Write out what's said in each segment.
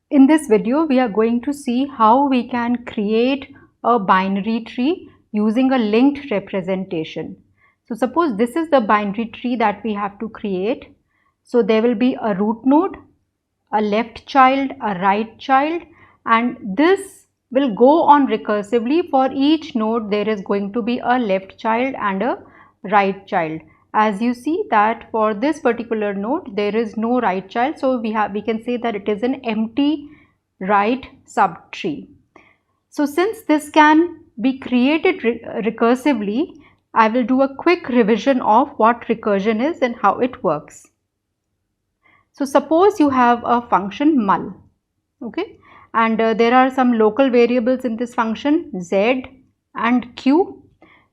In this video, we are going to see how we can create a binary tree using a linked representation. So suppose this is the binary tree that we have to create. So there will be a root node, a left child, a right child, and this will go on recursively. For each node there is going to be a left child and a right child. As you see that for this particular node there is no right child, so we can say that it is an empty right subtree. So since this can be created recursively, I will do a quick revision of what recursion is and how it works. So suppose you have a function mul, okay, and there are some local variables in this function z and q.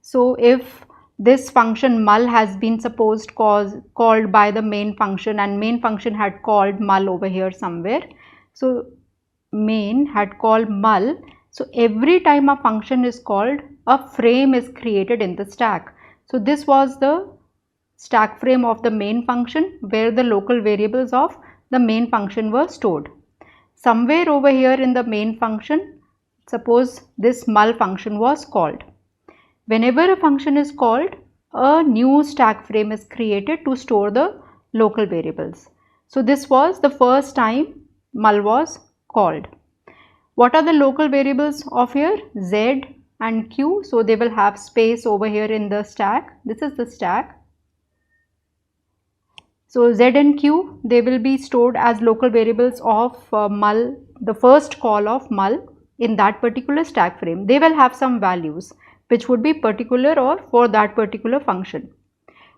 So if this function mul has been supposed called by the main function, and main function had called mul over here somewhere. So main had called mul. So every time a function is called, a frame is created in the stack. So this was the stack frame of the main function where the local variables of the main function were stored. Somewhere over here in the main function, suppose this mul function was called. Whenever a function is called, a new stack frame is created to store the local variables. So this was the first time mul was called. What are the local variables of here? Z and q. So they will have space over here in the stack. This is the stack. So z and q, they will be stored as local variables of mul, the first call of mul in that particular stack frame. They will have some values which would be particular or for that particular function.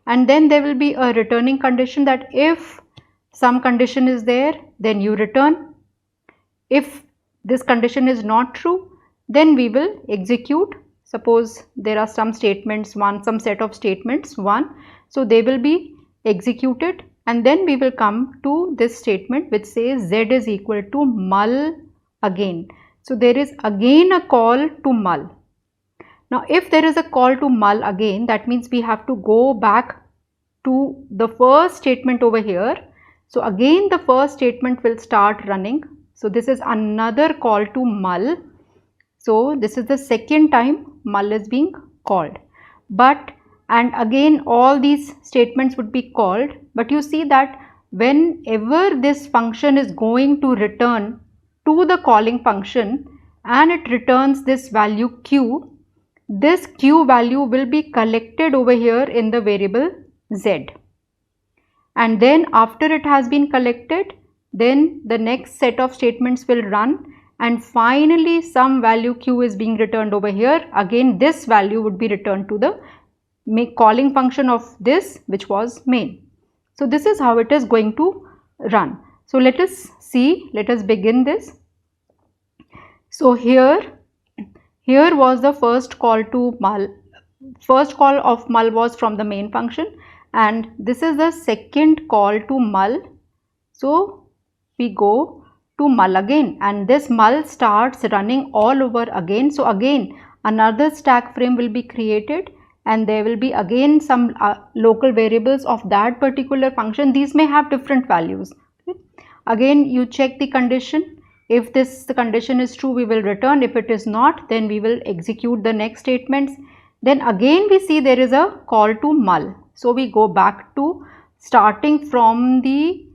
And then there will be a returning condition that if some condition is there, then you return. If this condition is not true, then we will execute. Suppose there are some statements, some set of statements, so they will be executed, and then we will come to this statement which says z is equal to mul again. So there is again a call to mul. Now if there is a call to mul again, that means we have to go back to the first statement over here. So again the first statement will start running. So this is another call to mul. So this is the second time mul is being called. And again all these statements would be called, but you see that whenever this function is going to return to the calling function and it returns this value q, this q value will be collected over here in the variable z. And then after it has been collected, then the next set of statements will run, and finally some value q is being returned over here. Again this value would be returned to the calling function of this, which was main. So this is how it is going to run. So let us see, let us begin this. So here was the first call to mul. First call of mul was from the main function, and this is the second call to mul. So we go to mul again, and this mul starts running all over again. So again another stack frame will be created, and there will be again some local variables of that particular function. These may have different values. Okay. Again you check the condition. If the condition is true, we will return. If it is not, then we will execute the next statements. Then again we see there is a call to mul. So we go back to starting from the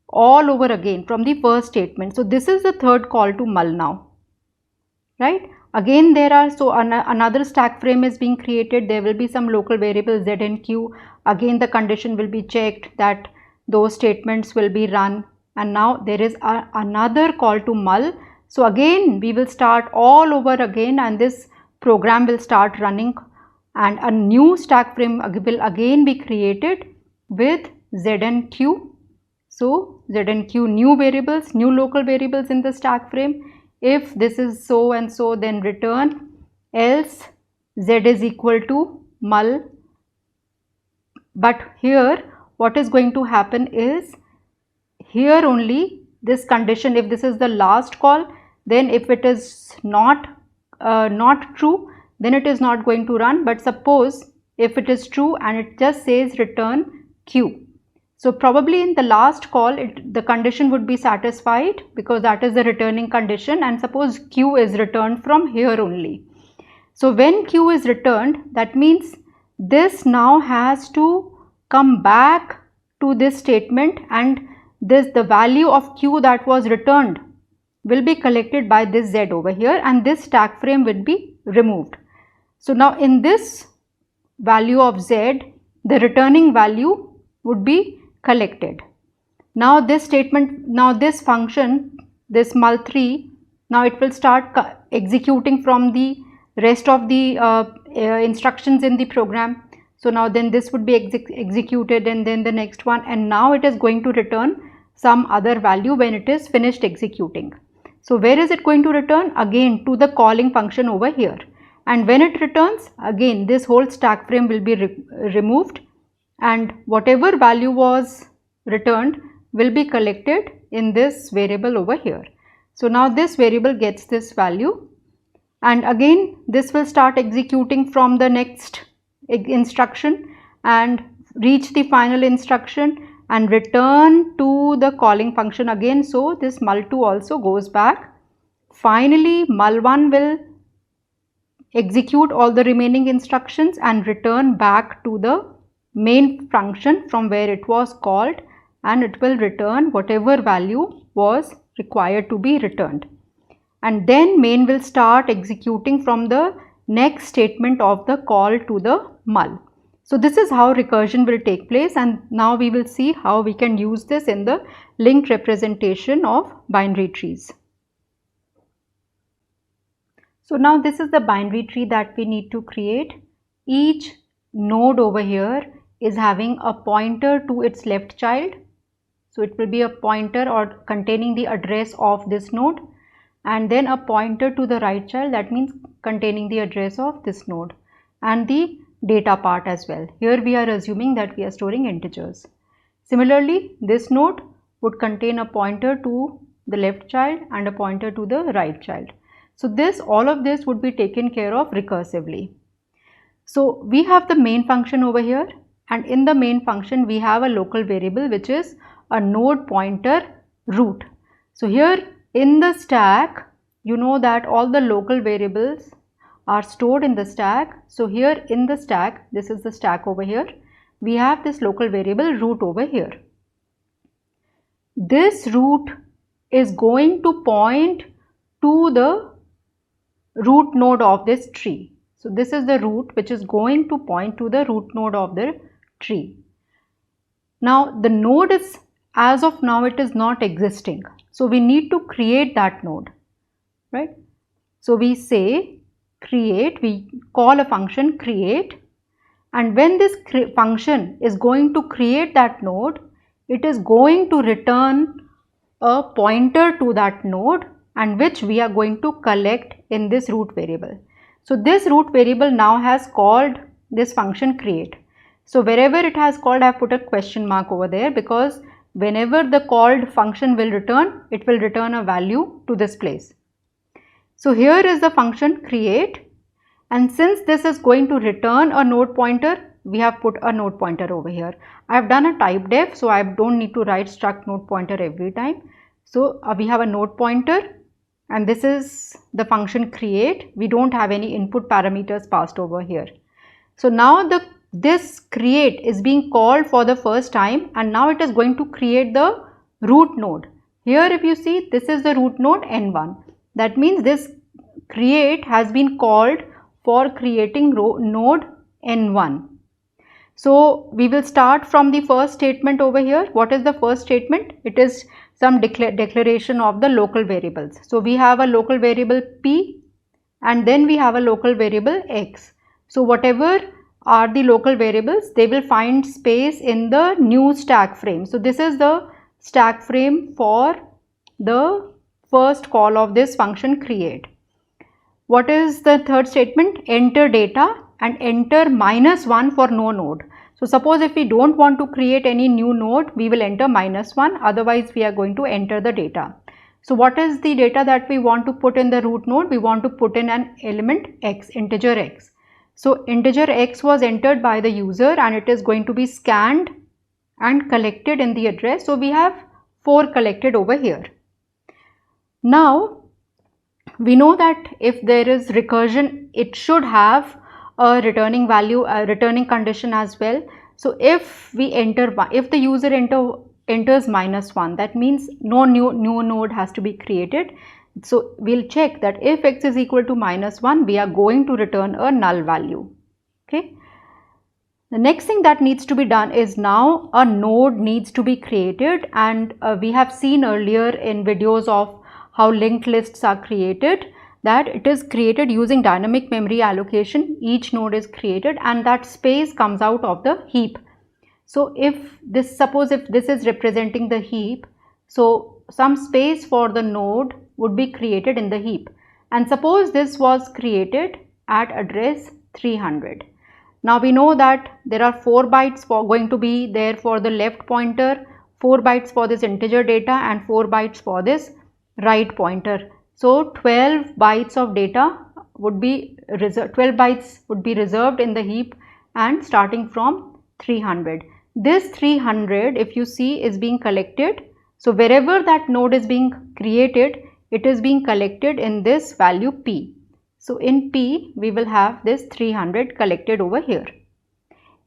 all over again from the first statement. So this is the third call to mul now, right? Again there are, so another stack frame is being created. There will be some local variables z and q. Again the condition will be checked that those statements will be run, and now there is another call to mul. So again we will start all over again, and this program will start running, and a new stack frame will again be created with z and q. So z and q, new variables, new local variables in the stack frame. If this is so and so, then return, else z is equal to mul. But here what is going to happen is, here only this condition, if this is the last call, then if it is not true, then it is not going to run. But suppose if it is true and it just says return q, So probably in the last call the condition would be satisfied because that is the returning condition, and suppose Q is returned from here only. So when Q is returned, that means this now has to come back to this statement, and the value of Q that was returned will be collected by this Z over here, and this stack frame will be removed. So now in this value of Z, the returning value would be collected. Now this statement, now this function, this mul3, now it will start executing from the rest of the instructions in the program. So now then this would be executed, and then the next one, and now it is going to return some other value when it is finished executing. So where is it going to return? Again to the calling function over here, and when it returns, again this whole stack frame will be removed, and whatever value was returned will be collected in this variable over here. So now this variable gets this value, and again this will start executing from the next instruction and reach the final instruction and return to the calling function again. So this mul2 also goes back. Finally mul1 will execute all the remaining instructions and return back to the main function from where it was called, and it will return whatever value was required to be returned. And then main will start executing from the next statement of the call to the mul. So this is how recursion will take place, and now we will see how we can use this in the linked representation of binary trees. So now this is the binary tree that we need to create. Each node over here is having a pointer to its left child. So it will be a pointer or containing the address of this node, and then a pointer to the right child, that means containing the address of this node, and the data part as well. Here we are assuming that we are storing integers. Similarly, this node would contain a pointer to the left child and a pointer to the right child. So this, all of this would be taken care of recursively. So we have the main function over here, and in the main function we have a local variable which is a node pointer root. So here in the stack, you know that all the local variables are stored in the stack. So here in the stack, this is the stack over here, we have this local variable root over here. This root is going to point to the root node of this tree. So this is the root which is going to point to the root node of the tree. Now the node is, as of now, it is not existing. So we need to create that node, right? So we say create, we call a function create, and when this function is going to create that node, it is going to return a pointer to that node, and which we are going to collect in this root variable. So this root variable now has called this function create. So wherever it has called, I have put a question mark over there, because whenever the called function will return, it will return a value to this place. So here is the function create, and since this is going to return a node pointer, we have put a node pointer over here. I have done a type def, so I don't need to write struct node pointer every time. So we have a node pointer, and this is the function create. We don't have any input parameters passed over here. So now this create is being called for the first time, and now it is going to create the root node. Here if you see, this is the root node n1. That means this create has been called for creating node n1. So we will start from the first statement over here. What is the first statement? It is some declaration of the local variables. So we have a local variable p, and then we have a local variable x. So whatever are the local variables, they will find space in the new stack frame. So this is the stack frame for the first call of this function create. What is the third statement? Enter data and enter -1 for no node. So suppose if we don't want to create any new node, we will enter -1, otherwise we are going to enter the data. So what is the data that we want to put in the root node? We want to put in an element x, integer x. So integer x was entered by the user, and it is going to be scanned and collected in the address. So we have 4 collected over here. Now we know that if there is recursion, it should have a returning value, a returning condition as well. So if we enter, if the user enters -1, that means no new node has to be created. So we'll check that if x is equal to -1, we are going to return a null value. Okay. The next thing that needs to be done is now a node needs to be created, and we have seen earlier in videos of how linked lists are created, that it is created using dynamic memory allocation. Each node is created and that space comes out of the heap. So if this, suppose if this is representing the heap, so some space for the node would be created in the heap, and suppose this was created at address 300. Now we know that there are 4 bytes going to be there for the left pointer, 4 bytes for this integer data, and 4 bytes for this right pointer. So 12 bytes of data would be reserved, 12 bytes would be reserved in the heap, and starting from 300. This 300, if you see, is being collected. So wherever that node is being created, it is being collected in this value p. So in p, we will have this 300 collected over here.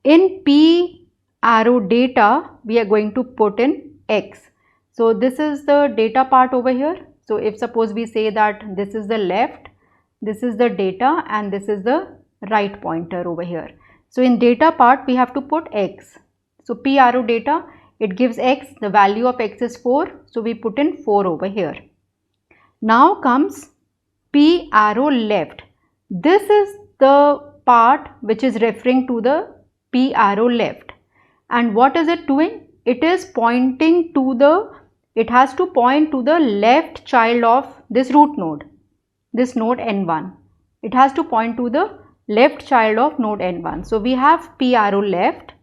In p arrow data, we are going to put in x. So this is the data part over here. So if suppose we say that this is the left, this is the data, and this is the right pointer over here. So in data part, we have to put x. So p arrow data, it gives x, the value of x is 4. So we put in 4 over here. Now comes p arrow left. This is the part which is referring to the p arrow left. And what is it doing? It is pointing to the, it has to point to the left child of this root node, this node n1. It has to point to the left child of node n1. So we have p arrow left,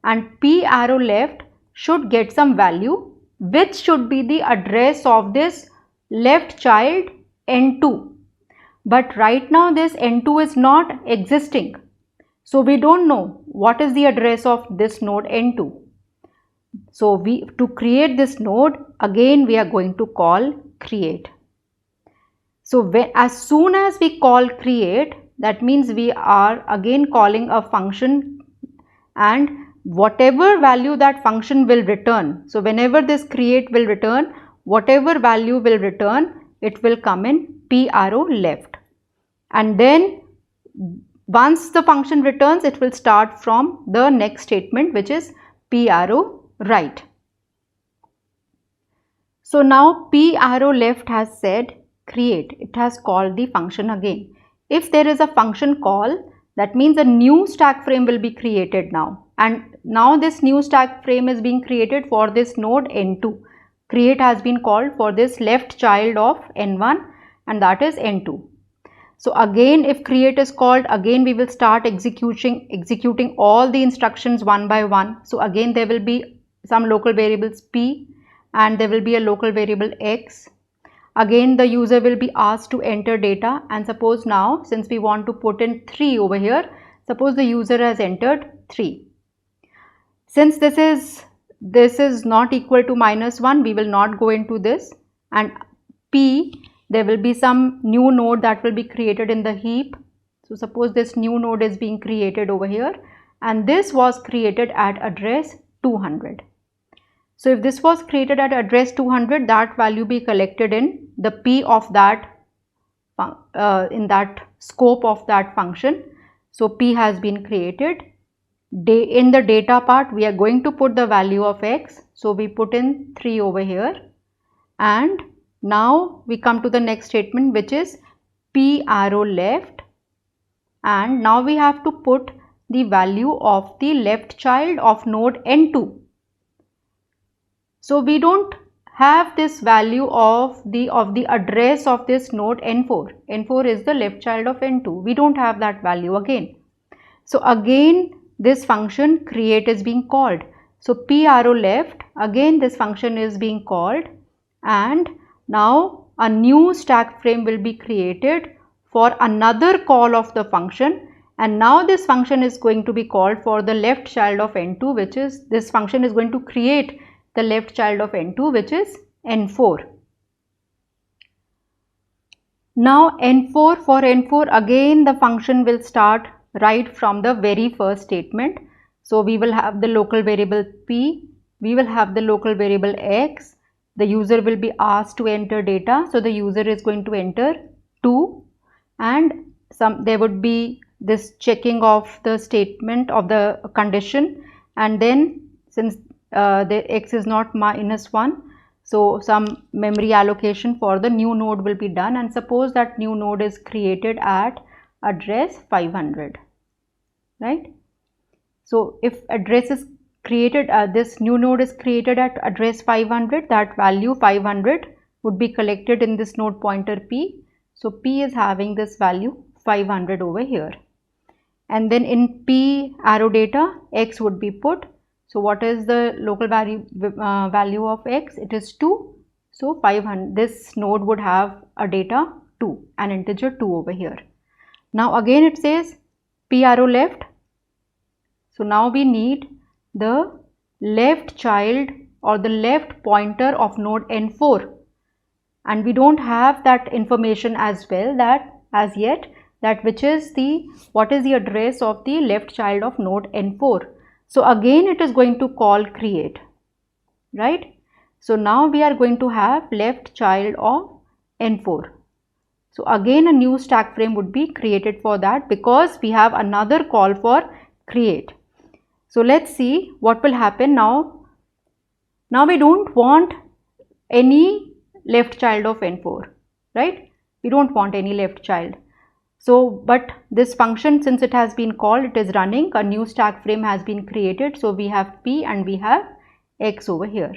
and p arrow left should get some value which should be the address of this left child n2. But right now this n2 is not existing. So we don't know what is the address of this node n2. So to create this node, again we are going to call create. So as soon as we call create, that means we are again calling a function, and whatever value that function will return, so whenever this create will return, whatever value will return, it will come in p arrow left. And then once the function returns, it will start from the next statement, which is p arrow right. So now p arrow left has said create. It has called the function again. If there is a function call, that means a new stack frame will be created now. And now this new stack frame is being created for this node n2. Create has been called for this left child of n1, and that is n2. So again, if create is called, again we will start executing all the instructions one by one. So again there will be some local variables p, and there will be a local variable x. Again the user will be asked to enter data, and suppose now since we want to put in 3 over here, suppose the user has entered 3. Since this is not equal to -1, we will not go into this, and p, there will be some new node that will be created in the heap. So suppose this new node is being created over here, and this was created at address 200. So if this was created at address 200, that value be collected in the p of that, in that scope of that function. So p has been created. In the data part, we are going to put the value of x. So we put in 3 over here, and now we come to the next statement, which is p arrow left, and now we have to put the value of the left child of node n2. So we don't have this value of the address of this node n4. n4 is the left child of n2. We don't have that value again. So again this function create is being called. So p arrow left, again this function is being called, and now a new stack frame will be created for another call of the function, And now this function is going to be called for the left child of n2, which is, this function is going to create the left child of n2, which is n4. Now n4, for n4 again the function will start right from the very first statement. So we will have the local variable p, we will have the local variable x, the user will be asked to enter data. So the user is going to enter 2, and there would be this checking of the statement of the condition, and then since the x is not -1, so some memory allocation for the new node will be done, and suppose that new node is created at address 500, right? So if address is created, this new node is created at address 500, that value 500 would be collected in this node pointer p. So p is having this value 500 over here, and then in p arrow data x would be put. So what is the local value of x? It is 2. So 500, this node would have a data 2, an integer 2 over here. Now again it says p arrow left. So now we need the left child or the left pointer of node n4, and we don't have that information as well, that as yet, that which is the, what is the address of the left child of node n4. So again it is going to call create, right? So now we are going to have left child of n4. So again a new stack frame would be created for that, because we have another call for create. So let's see what will happen now. Now we don't want any left child of n4, right? We don't want any left child. So, but this function, since it has been called, it is running, a new stack frame has been created. So we have p and we have x over here.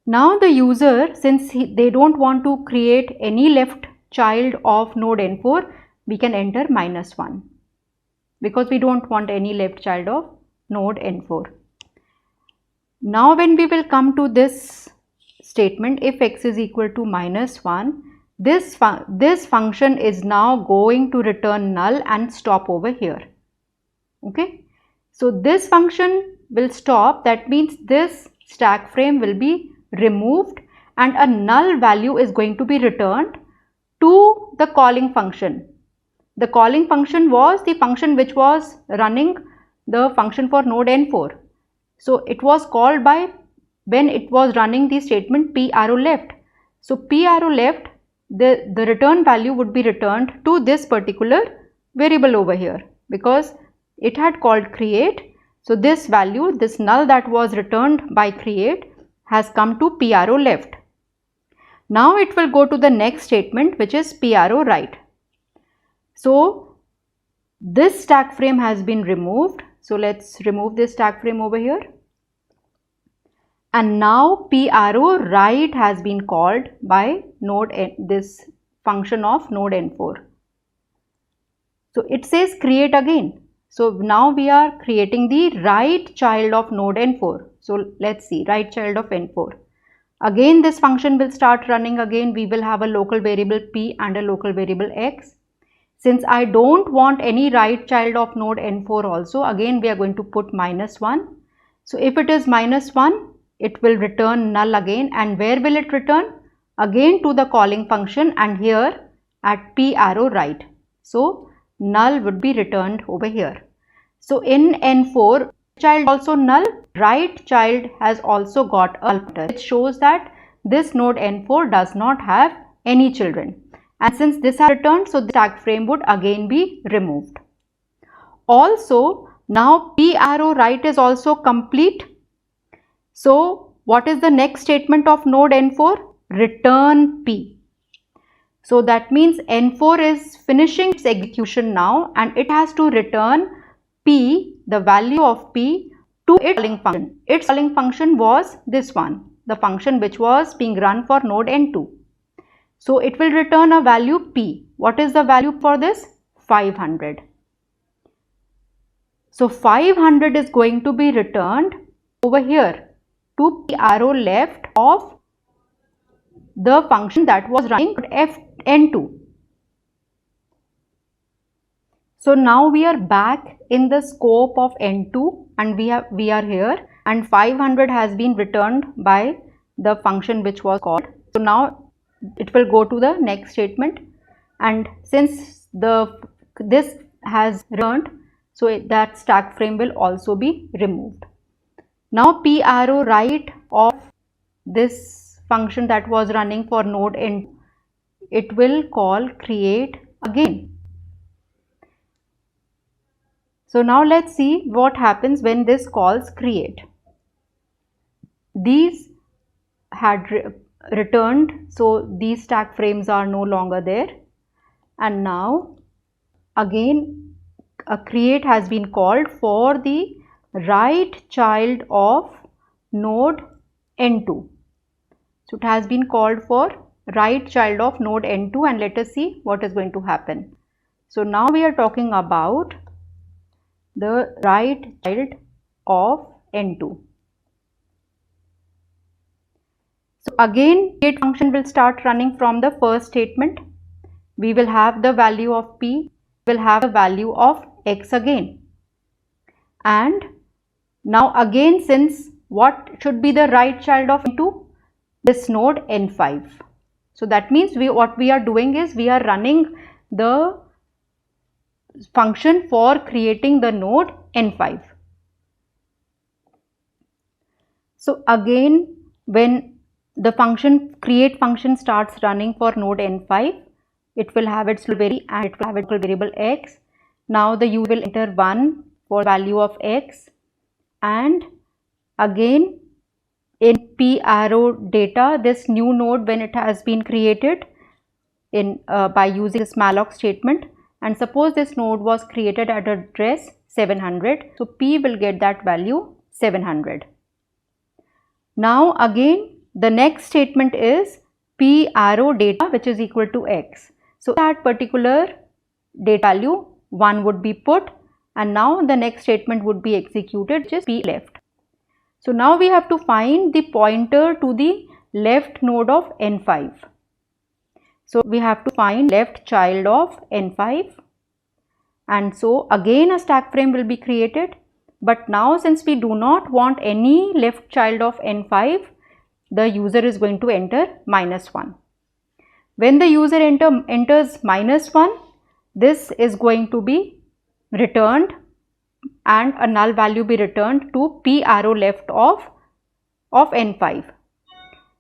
Now the user, since they don't want to create any left child of node n4, we can enter -1, because we don't want any left child of node n4. Now when we will come to this statement, if x is equal to -1, this function is now going to return null and stop over here. Okay, so this function will stop. That means this stack frame will be removed and a null value is going to be returned to the calling function. The calling function was the function which was running the function for node n4. So it was called by when it was running the statement p arrow left. So p arrow left, the return value would be returned to this particular variable over here, because it had called create. So this value, this null that was returned by create, has come to p arrow left. Now it will go to the next statement, which is p arrow right. So this stack frame has been removed. So let's remove this stack frame over here. And now p arrow right has been called by node n, this function of node n4. So it says create again. So now we are creating the right child of node n4. So let's see, right child of n4. Again this function will start running again. We will have a local variable p and a local variable x. Since I don't want any right child of node n4 also, again we are going to put -1. So if it is -1, it will return null again, and where will it return? Again to the calling function, and here at p arrow right. So null would be returned over here. So in n4, child also null, right child has also got a null, which shows that this node n4 does not have any children. And since this has returned, so the stack frame would again be removed. Also, now p arrow right is also complete. So what is the next statement of node n4? Return p. So that means n4 is finishing its execution now, and it has to return p, the value of p, to its calling function. Its calling function was this one, the function which was being run for node n2. So it will return a value p. What is the value for this? 500. So 500 is going to be returned over here to p arrow left of the function that was running n2. So now we are back in the scope of N2 and we are here, and 500 has been returned by the function which was called. So now it will go to the next statement, and since this has returned, so that stack frame will also be removed. Now p arrow right of this function that was running for node N2, it will call create again. So now let's see what happens when this calls create. These had returned, so these stack frames are no longer there, and now again a create has been called for the right child of node N2. So it has been called for right child of node N2, and let us see what is going to happen. So now we are talking about the right child of N2. So again create function will start running from the first statement. We will have the value of p, will have the value of x again, and now again, since what should be the right child of N2? This node N5. So that means what we are doing is we are running the function for creating the node N5. So again, when the function create function starts running for node N5, it will have its variable and it will have its variable x. Now the user will enter 1 for value of x, and again in p arrow data, this new node, when it has been created in by using this malloc statement, and suppose this node was created at address 700, so p will get that value 700. Now again the next statement is p arrow data, which is equal to x. So that particular data value 1 would be put, and now the next statement would be executed, which is p left. So now we have to find the pointer to the left node of N5. So we have to find left child of N5, and so again a stack frame will be created, but now since we do not want any left child of N5, the user is going to enter -1. When the user enters -1, this is going to be returned and a null value be returned to p arrow left of N5.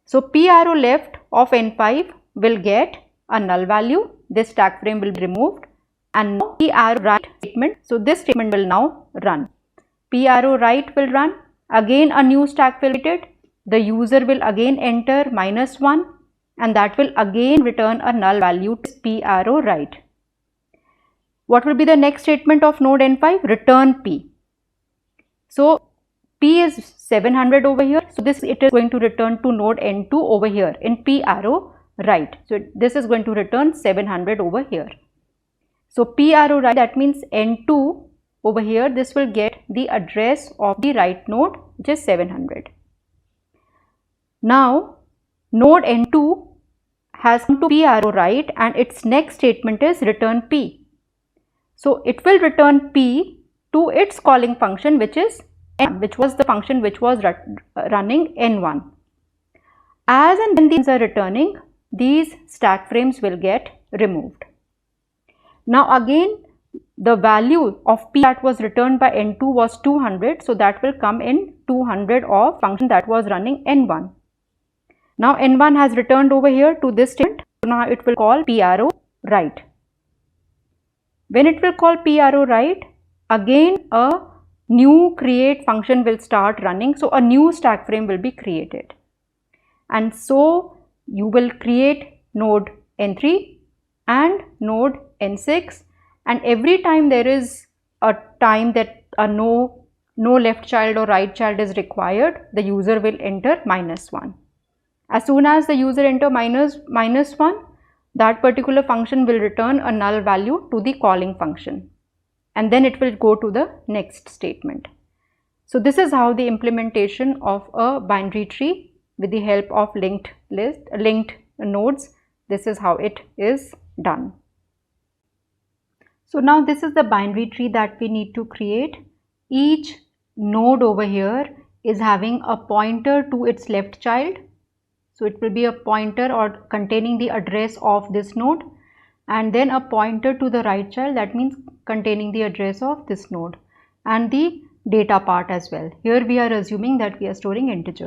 So p arrow left of N5 will get a null value, this stack frame will be removed, and now p arrow right statement, so this statement will now run. P arrow right will run, again a new stack will be created, the user will again enter -1, and that will again return a null value to p arrow right. What will be the next statement of node N5? Return p. So p is 700 over here, so this it is going to return to node N2 over here in p arrow right. So this is going to return 700 over here. So p arrow right, that means N2 over here, this will get the address of the right node, which is 700. Now node N2 has come to p arrow right, and its next statement is return p. So it will return p to its calling function, which is n, which was the function which was running N1. As and when these are returning, these stack frames will get removed. Now again the value of p that was returned by N2 was 200, so that will come in 200 of function that was running N1. Now N1 has returned over here to this statement, so now it will call p arrow right. When it will call p arrow right, again a new create function will start running, so a new stack frame will be created, and so you will create node N3 and node N6, and every time there is a time that no left child or right child is required, the user will enter -1. As soon as the user enter -1, that particular function will return a null value to the calling function, and then it will go to the next statement. So this is how the implementation of a binary tree with the help of linked nodes, this is how it is done. So now this is the binary tree that we need to create. Each node over here is having a pointer to its left child. So it will be a pointer or containing the address of this node, and then a pointer to the right child, that means containing the address of this node, and the data part as well. Here we are assuming that we are storing integer.